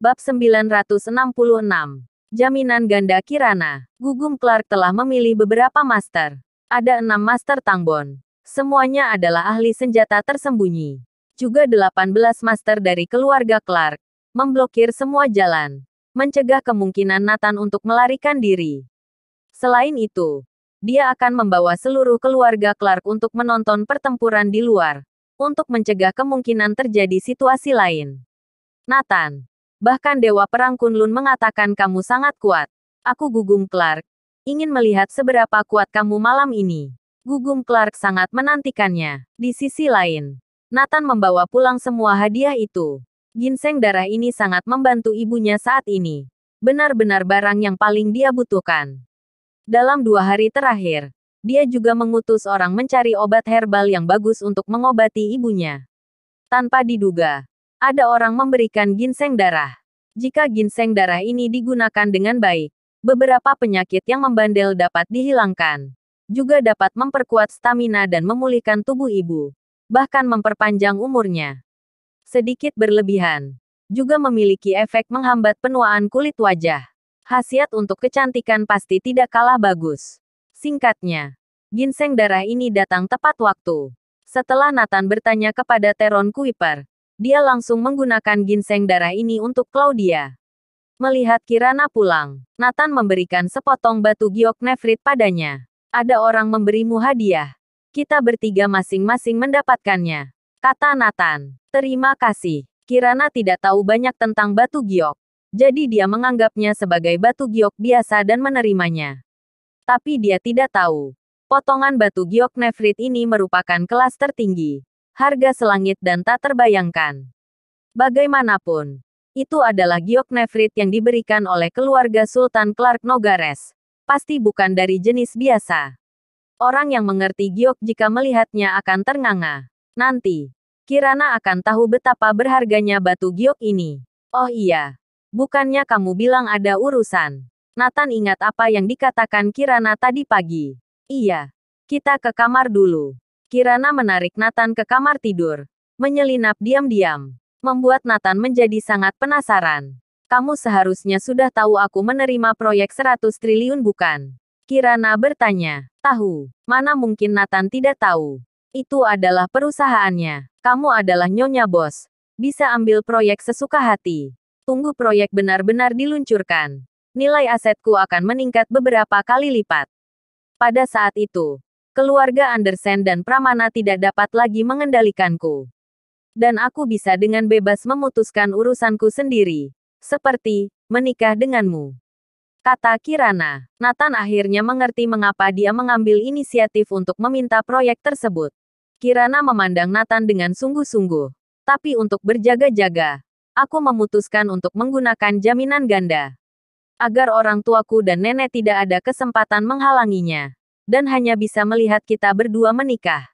Bab 966. Jaminan ganda Kirana. Gugum Clark telah memilih beberapa master. Ada 6 master Tangbon. Semuanya adalah ahli senjata tersembunyi. Juga 18 master dari keluarga Clark. Memblokir semua jalan. Mencegah kemungkinan Nathan untuk melarikan diri. Selain itu, dia akan membawa seluruh keluarga Clark untuk menonton pertempuran di luar. Untuk mencegah kemungkinan terjadi situasi lain. Nathan. Bahkan Dewa Perang Kunlun mengatakan kamu sangat kuat. Aku Gugum Clark. Ingin melihat seberapa kuat kamu malam ini. Gugum Clark sangat menantikannya. Di sisi lain, Nathan membawa pulang semua hadiah itu. Ginseng darah ini sangat membantu ibunya saat ini. Benar-benar barang yang paling dia butuhkan. Dalam 2 hari terakhir, dia juga mengutus orang mencari obat herbal yang bagus untuk mengobati ibunya. Tanpa diduga, ada orang memberikan ginseng darah. Jika ginseng darah ini digunakan dengan baik, beberapa penyakit yang membandel dapat dihilangkan. Juga dapat memperkuat stamina dan memulihkan tubuh ibu. Bahkan memperpanjang umurnya. Sedikit berlebihan. Juga memiliki efek menghambat penuaan kulit wajah. Khasiat untuk kecantikan pasti tidak kalah bagus. Singkatnya, ginseng darah ini datang tepat waktu. Setelah Nathan bertanya kepada Teron Kuiper, dia langsung menggunakan ginseng darah ini untuk Claudia. Melihat Kirana pulang, Nathan memberikan sepotong batu giok nefrit padanya. Ada orang memberimu hadiah. Kita bertiga masing-masing mendapatkannya, kata Nathan. Terima kasih. Kirana tidak tahu banyak tentang batu giok. Jadi dia menganggapnya sebagai batu giok biasa dan menerimanya. Tapi dia tidak tahu. Potongan batu giok nefrit ini merupakan kelas tertinggi. Harga selangit dan tak terbayangkan. Bagaimanapun, itu adalah giok nefrit yang diberikan oleh keluarga Sultan Clark Nogares. Pasti bukan dari jenis biasa. Orang yang mengerti giok jika melihatnya akan ternganga. Nanti, Kirana akan tahu betapa berharganya batu giok ini. Oh iya, bukannya kamu bilang ada urusan? Nathan ingat apa yang dikatakan Kirana tadi pagi. Iya, kita ke kamar dulu. Kirana menarik Nathan ke kamar tidur. Menyelinap diam-diam. Membuat Nathan menjadi sangat penasaran. Kamu seharusnya sudah tahu aku menerima proyek 100 triliun bukan? Kirana bertanya. Tahu. Mana mungkin Nathan tidak tahu. Itu adalah perusahaannya. Kamu adalah nyonya bos. Bisa ambil proyek sesuka hati. Tunggu proyek benar-benar diluncurkan. Nilai asetku akan meningkat beberapa kali lipat. Pada saat itu, keluarga Andersen dan Pramana tidak dapat lagi mengendalikanku. Dan aku bisa dengan bebas memutuskan urusanku sendiri. Seperti, menikah denganmu. Kata Kirana. Nathan akhirnya mengerti mengapa dia mengambil inisiatif untuk meminta proyek tersebut. Kirana memandang Nathan dengan sungguh-sungguh. Tapi untuk berjaga-jaga, aku memutuskan untuk menggunakan jaminan ganda. Agar orang tuaku dan nenek tidak ada kesempatan menghalanginya. Dan hanya bisa melihat kita berdua menikah.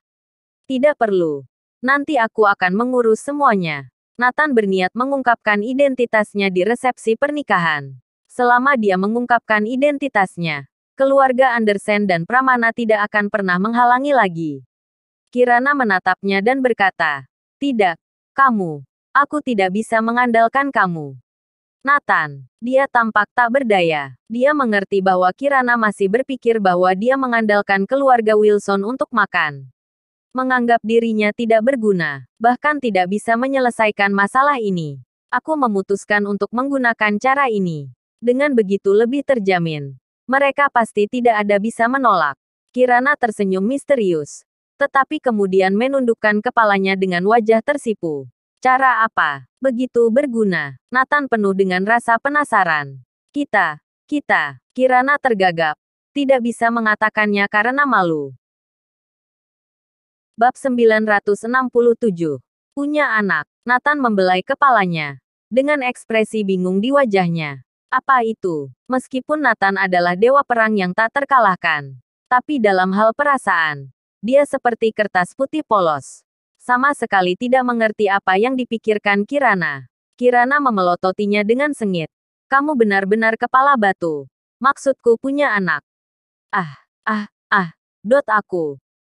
Tidak perlu. Nanti aku akan mengurus semuanya. Nathan berniat mengungkapkan identitasnya di resepsi pernikahan. Selama dia mengungkapkan identitasnya, keluarga Andersen dan Pramana tidak akan pernah menghalangi lagi. Kirana menatapnya dan berkata, "Tidak, kamu. Aku tidak bisa mengandalkan kamu." Nathan, dia tampak tak berdaya. Dia mengerti bahwa Kirana masih berpikir bahwa dia mengandalkan keluarga Wilson untuk makan. Menganggap dirinya tidak berguna, bahkan tidak bisa menyelesaikan masalah ini. Aku memutuskan untuk menggunakan cara ini. Dengan begitu lebih terjamin. Mereka pasti tidak ada bisa menolak. Kirana tersenyum misterius. Tetapi kemudian menundukkan kepalanya dengan wajah tersipu. Cara apa? Begitu berguna. Nathan penuh dengan rasa penasaran. Kita. Kirana tergagap. Tidak bisa mengatakannya karena malu. Bab 967. Punya anak. Nathan membelai kepalanya. Dengan ekspresi bingung di wajahnya. Apa itu? Meskipun Nathan adalah dewa perang yang tak terkalahkan. Tapi dalam hal perasaan, dia seperti kertas putih polos. Sama sekali tidak mengerti apa yang dipikirkan Kirana. Kirana memelototinya dengan sengit. Kamu benar-benar kepala batu. Maksudku punya anak.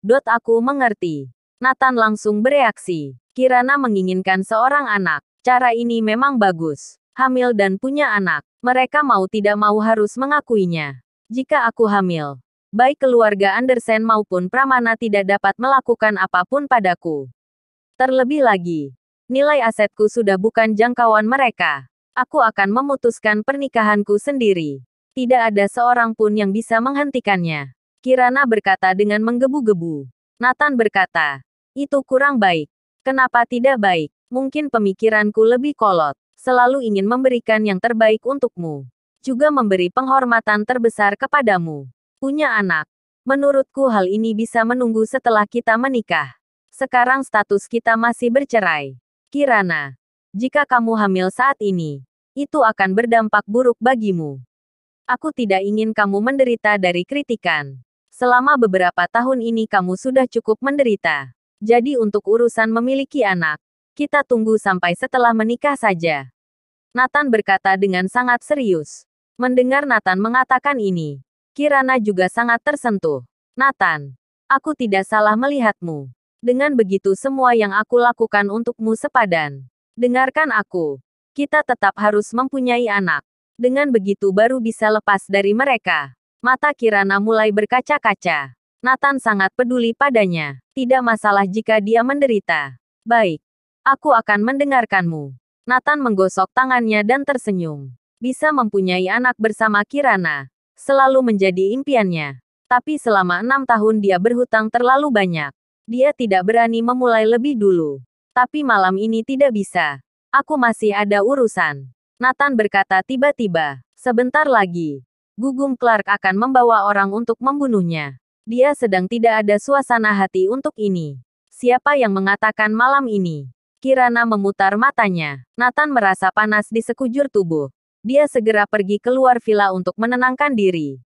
Dot aku mengerti. Nathan langsung bereaksi. Kirana menginginkan seorang anak. Cara ini memang bagus. hamil dan punya anak. Mereka mau tidak mau harus mengakuinya. Jika aku hamil, baik keluarga Andersen maupun Pramana tidak dapat melakukan apapun padaku. Terlebih lagi, nilai asetku sudah bukan jangkauan mereka. Aku akan memutuskan pernikahanku sendiri. Tidak ada seorang pun yang bisa menghentikannya. Kirana berkata dengan menggebu-gebu. Nathan berkata, itu kurang baik. Kenapa tidak baik? Mungkin pemikiranku lebih kolot. Selalu ingin memberikan yang terbaik untukmu. Juga memberi penghormatan terbesar kepadamu. Punya anak. Menurutku hal ini bisa menunggu setelah kita menikah. Sekarang status kita masih bercerai. Kirana, jika kamu hamil saat ini, itu akan berdampak buruk bagimu. Aku tidak ingin kamu menderita dari kritikan. Selama beberapa tahun ini kamu sudah cukup menderita. Jadi untuk urusan memiliki anak, kita tunggu sampai setelah menikah saja. Nathan berkata dengan sangat serius. Mendengar Nathan mengatakan ini, Kirana juga sangat tersentuh. Nathan, aku tidak salah melihatmu. Dengan begitu semua yang aku lakukan untukmu sepadan. Dengarkan aku. Kita tetap harus mempunyai anak. Dengan begitu baru bisa lepas dari mereka. Mata Kirana mulai berkaca-kaca. Nathan sangat peduli padanya. Tidak masalah jika dia menderita. Baik. Aku akan mendengarkanmu. Nathan menggosok tangannya dan tersenyum. Bisa mempunyai anak bersama Kirana. Selalu menjadi impiannya. Tapi selama 6 tahun dia berhutang terlalu banyak. Dia tidak berani memulai lebih dulu. Tapi malam ini tidak bisa. Aku masih ada urusan. Nathan berkata tiba-tiba. Sebentar lagi. Gugum Clark akan membawa orang untuk membunuhnya. Dia sedang tidak ada suasana hati untuk ini. Siapa yang mengatakan malam ini? Kirana memutar matanya. Nathan merasa panas di sekujur tubuh. Dia segera pergi keluar villa untuk menenangkan diri.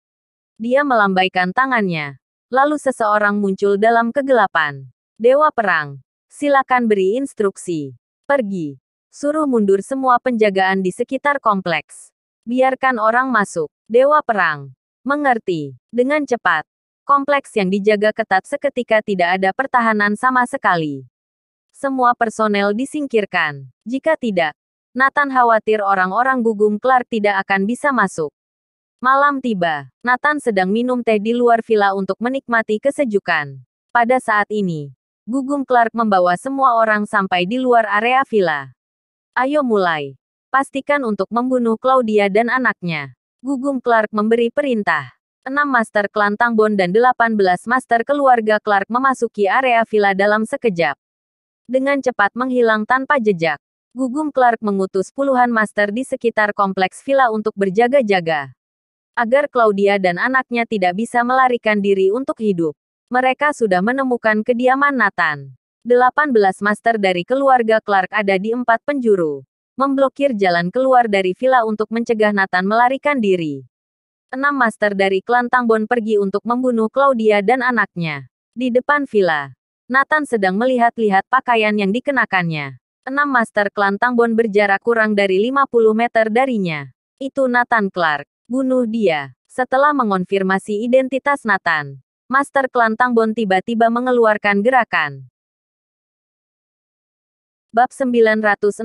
Dia melambaikan tangannya. Lalu seseorang muncul dalam kegelapan. Dewa Perang. Silakan beri instruksi. Pergi. Suruh mundur semua penjagaan di sekitar kompleks. Biarkan orang masuk. Dewa Perang. Mengerti. Dengan cepat. Kompleks yang dijaga ketat seketika tidak ada pertahanan sama sekali. Semua personel disingkirkan. Jika tidak, Nathan khawatir orang-orang Gugum Clark tidak akan bisa masuk. Malam tiba. Nathan sedang minum teh di luar villa untuk menikmati kesejukan. Pada saat ini, Gugum Clark membawa semua orang sampai di luar area villa. Ayo mulai. Pastikan untuk membunuh Claudia dan anaknya. Gugum Clark memberi perintah. 6 master klan Tangbon dan 18 master keluarga Clark memasuki area villa dalam sekejap. Dengan cepat menghilang tanpa jejak. Gugum Clark mengutus puluhan master di sekitar kompleks villa untuk berjaga-jaga. Agar Claudia dan anaknya tidak bisa melarikan diri untuk hidup. Mereka sudah menemukan kediaman Nathan. 18 master dari keluarga Clark ada di 4 penjuru. Memblokir jalan keluar dari villa untuk mencegah Nathan melarikan diri. 6 master dari klan Tangbon pergi untuk membunuh Claudia dan anaknya. Di depan villa, Nathan sedang melihat-lihat pakaian yang dikenakannya. 6 master klan Tangbon berjarak kurang dari 50 meter darinya. Itu Nathan Clark. Bunuh dia. Setelah mengonfirmasi identitas Nathan, master klan Tangbon tiba-tiba mengeluarkan gerakan. Bab 968.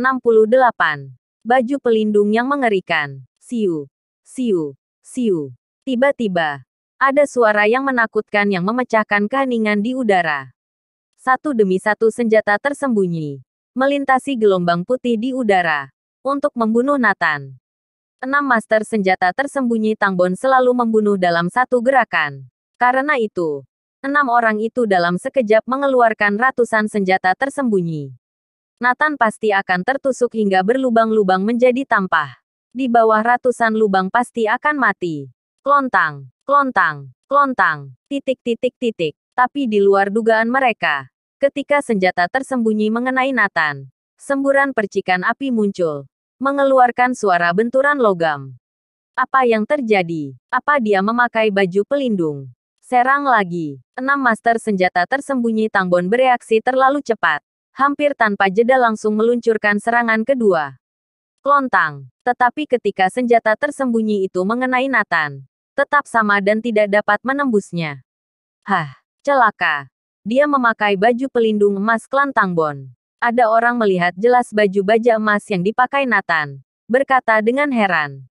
Baju pelindung yang mengerikan. Siu. Siu. Siu. Tiba-tiba, ada suara yang menakutkan yang memecahkan keheningan di udara. Satu demi satu senjata tersembunyi melintasi gelombang putih di udara untuk membunuh Nathan. 6 master senjata tersembunyi Tangbon selalu membunuh dalam satu gerakan. Karena itu, 6 orang itu dalam sekejap mengeluarkan ratusan senjata tersembunyi. Nathan pasti akan tertusuk hingga berlubang-lubang menjadi tampah. Di bawah ratusan lubang pasti akan mati. Klontang, klontang, klontang, titik. Tapi di luar dugaan mereka, ketika senjata tersembunyi mengenai Nathan, semburan percikan api muncul, mengeluarkan suara benturan logam. Apa yang terjadi? Apa dia memakai baju pelindung? Serang lagi. 6 master senjata tersembunyi Tangbon bereaksi terlalu cepat. Hampir tanpa jeda langsung meluncurkan serangan kedua. Klontang. Tetapi ketika senjata tersembunyi itu mengenai Nathan, tetap sama dan tidak dapat menembusnya. Hah, celaka. Dia memakai baju pelindung emas klan Tangbon. Ada orang melihat jelas baju baja emas yang dipakai Nathan. berkata dengan heran.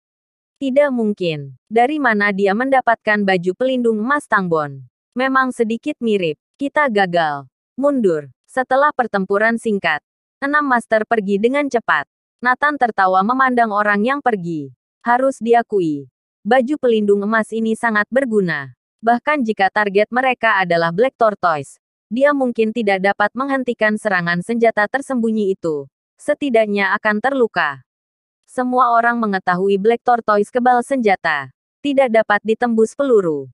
Tidak mungkin. Dari mana dia mendapatkan baju pelindung emas Tangbon? Memang sedikit mirip. Kita gagal. Mundur. Setelah pertempuran singkat, 6 master pergi dengan cepat. Nathan tertawa memandang orang yang pergi. Harus diakui, baju pelindung emas ini sangat berguna. Bahkan jika target mereka adalah Black Tortoise, dia mungkin tidak dapat menghentikan serangan senjata tersembunyi itu. Setidaknya akan terluka. Semua orang mengetahui Black Tortoise kebal senjata. Tidak dapat ditembus peluru.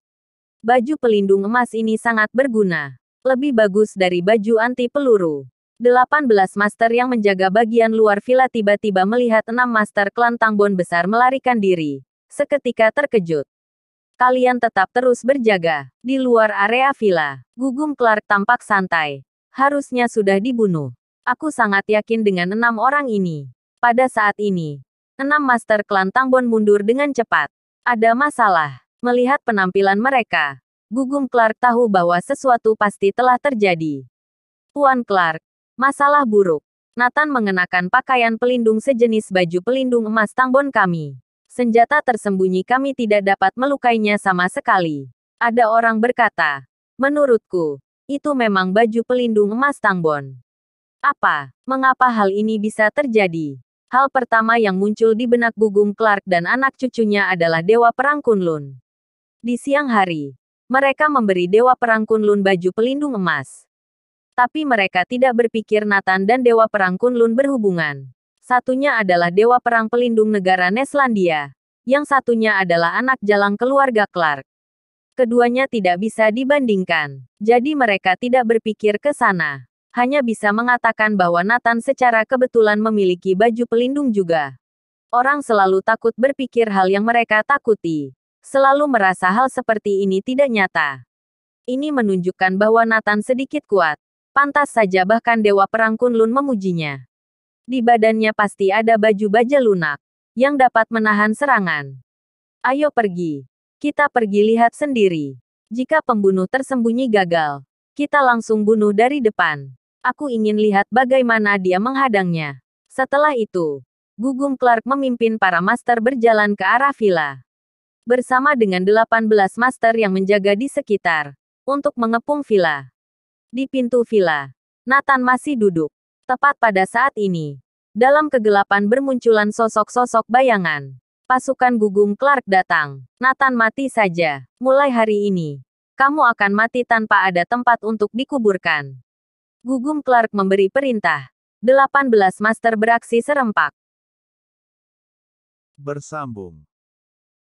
Baju pelindung emas ini sangat berguna. Lebih bagus dari baju anti peluru. 18 master yang menjaga bagian luar villa tiba-tiba melihat 6 master klan Tangbon besar melarikan diri. Seketika terkejut. Kalian tetap terus berjaga. Di luar area villa, Gugum Clark tampak santai. Harusnya sudah dibunuh. Aku sangat yakin dengan 6 orang ini. Pada saat ini, 6 master klan Tangbon mundur dengan cepat. Ada masalah. Melihat penampilan mereka, Gugum Clark tahu bahwa sesuatu pasti telah terjadi. Tuan Clark, masalah buruk. Nathan mengenakan pakaian pelindung sejenis baju pelindung emas Tangbon kami. Senjata tersembunyi kami tidak dapat melukainya sama sekali. Ada orang berkata, menurutku, itu memang baju pelindung emas Tangbon. Apa? Mengapa hal ini bisa terjadi? Hal pertama yang muncul di benak Gugum Clark dan anak cucunya adalah Dewa Perang Kunlun. Di siang hari, mereka memberi Dewa Perang Kunlun baju pelindung emas. Tapi mereka tidak berpikir Nathan dan Dewa Perang Kunlun berhubungan. Satunya adalah Dewa Perang Pelindung Negara Neslandia. Yang satunya adalah anak jalang keluarga Clark. Keduanya tidak bisa dibandingkan. Jadi mereka tidak berpikir ke sana. Hanya bisa mengatakan bahwa Nathan secara kebetulan memiliki baju pelindung juga. Orang selalu takut berpikir hal yang mereka takuti. Selalu merasa hal seperti ini tidak nyata. Ini menunjukkan bahwa Nathan sedikit kuat. Pantas saja bahkan Dewa Perang Kunlun memujinya. Di badannya pasti ada baju baja lunak yang dapat menahan serangan. Ayo pergi. Kita pergi lihat sendiri. Jika pembunuh tersembunyi gagal, kita langsung bunuh dari depan. Aku ingin lihat bagaimana dia menghadangnya. Setelah itu, Gugum Clark memimpin para master berjalan ke arah villa. Bersama dengan 18 master yang menjaga di sekitar, untuk mengepung villa. Di pintu villa, Nathan masih duduk. Tepat pada saat ini, dalam kegelapan bermunculan sosok-sosok bayangan. Pasukan Gugum Clark datang. Nathan mati saja. Mulai hari ini, kamu akan mati tanpa ada tempat untuk dikuburkan. Gugum Clark memberi perintah. 18 master beraksi serempak. Bersambung.